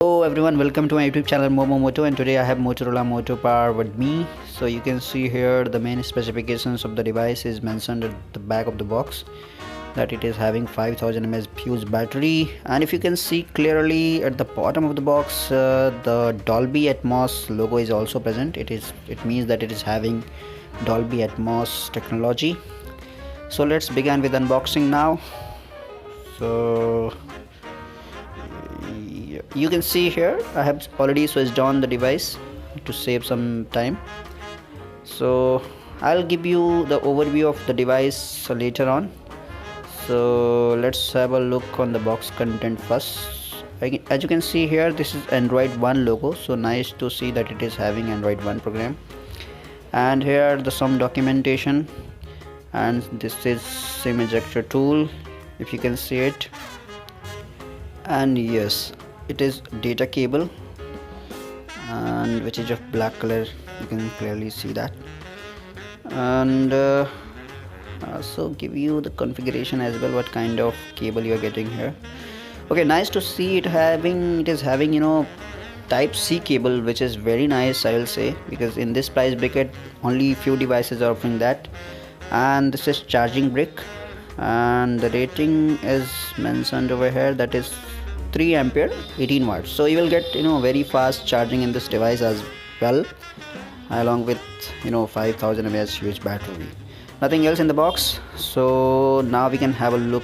Hello everyone, welcome to my YouTube channel Motorola Moto, and today I have Motorola Moto Power with me. So you can see here the main specifications of the device is mentioned at the back of the box, that it is having 5000 mAh huge battery, and if you can see clearly at the bottom of the box, the Dolby Atmos logo is also present. It means that it is having Dolby Atmos technology. So let's begin with unboxing now. So you can see here I have already switched on the device to save some time. So I'll give you the overview of the device later on. So let's have a look on the box content first. As you can see here, this is Android 1 logo, so nice to see that it is having Android 1 program. And here the some documentation, and this is SIM ejector tool, if you can see it. And yes, it is data cable, and which is of black color, you can clearly see that. And also give you the configuration as well, what kind of cable you are getting here. Okay, nice to see it is having type C cable, which is very nice, I will say, because in this price bracket only few devices are offering that. And this is charging brick, and the rating is mentioned over here, that is 3 ampere 18 watts. So you will get very fast charging in this device as well, along with 5000 mAh huge battery. Nothing else in the box. So now we can have a look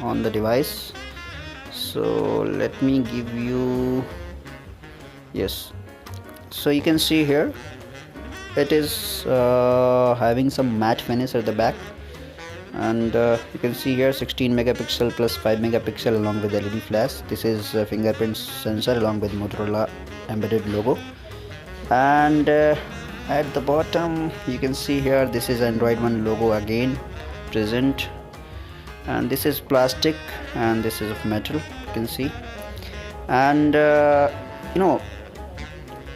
on the device. So let me give you, yes, so you can see here it is having some matte finish at the back, and you can see here 16 megapixel plus 5 megapixel along with LED flash. This is a fingerprint sensor along with Motorola embedded logo. And at the bottom you can see here this is Android 1 logo again present, and this is plastic and this is of metal, you can see. And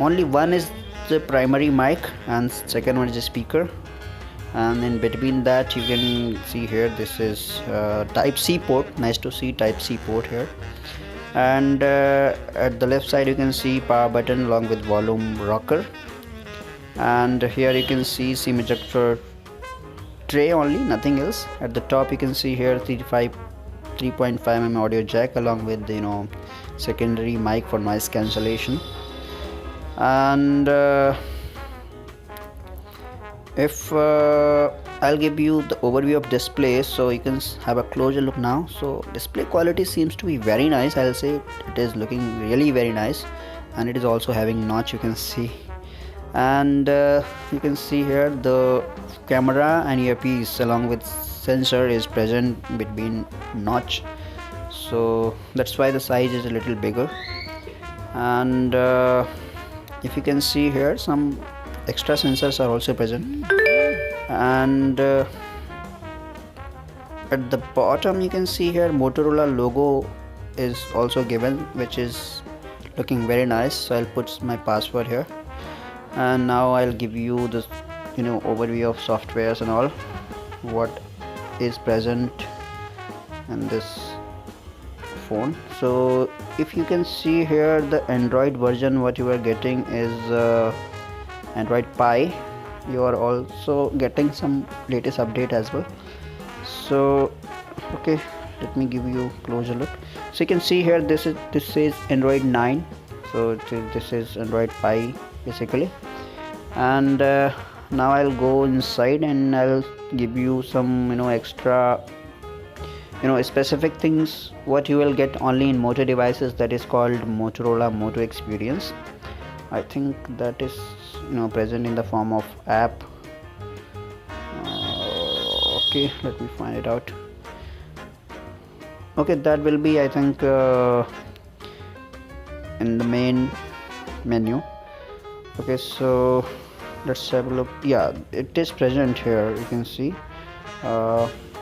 only one is the primary mic and second one is a speaker, and in between that you can see here this is type C port. Nice to see type C port here. And at the left side you can see power button along with volume rocker, and here you can see SIM ejector tray only, nothing else. At the top you can see here 3.5mm audio jack along with secondary mic for noise cancellation. And if I'll give you the overview of display, so you can have a closer look now. So display quality seems to be very nice, I'll say. It is looking really very nice, and it is also having notch, you can see. And you can see here the camera and earpiece along with sensor is present between notch, so that's why the size is a little bigger. And if you can see here some extra sensors are also present. And at the bottom you can see here Motorola logo is also given, which is looking very nice. So I'll put my password here, and now I'll give you this overview of softwares and all what is present in this phone. So if you can see here the Android version, what you are getting is Android Pie. You are also getting some latest update as well. So okay, let me give you a closer look. So you can see here this is Android 9, so this is Android Pie basically. And now I'll go inside and I'll give you some extra specific things what you will get only in Moto devices, that is called Motorola Moto experience. I think that is present in the form of app. Okay, let me find it out. Okay, that will be, I think, in the main menu. Okay, so let's have a look. Yeah, it is present here, you can see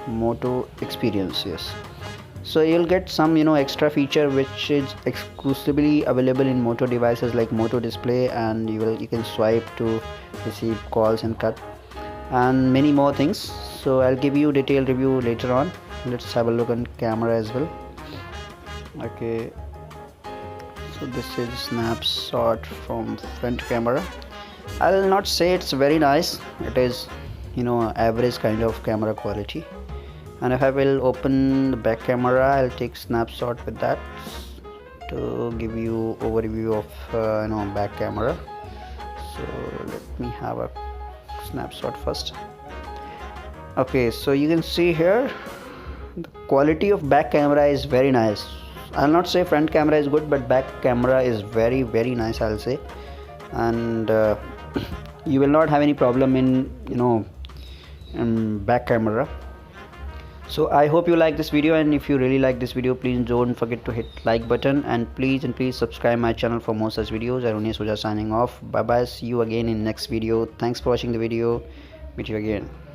Moto experience. Yes, so you'll get some extra feature which is exclusively available in Moto devices like Moto display, and you can swipe to receive calls and cut, and many more things. So I'll give you detailed review later on. Let's have a look on camera as well. Okay, So this is snapshot from front camera. I'll not say it's very nice, it is average kind of camera quality. And if I will open the back camera, I'll take snapshot with that to give you overview of back camera. So let me have a snapshot first. Okay, so you can see here the quality of back camera is very nice. I'll not say front camera is good, but back camera is very nice, I'll say. And you will not have any problem in back camera. So I hope you like this video, and if you really like this video, please don't forget to hit like button, and please subscribe my channel for more such videos. Arun Soja signing off. Bye bye, see you again in next video. Thanks for watching the video. Meet you again.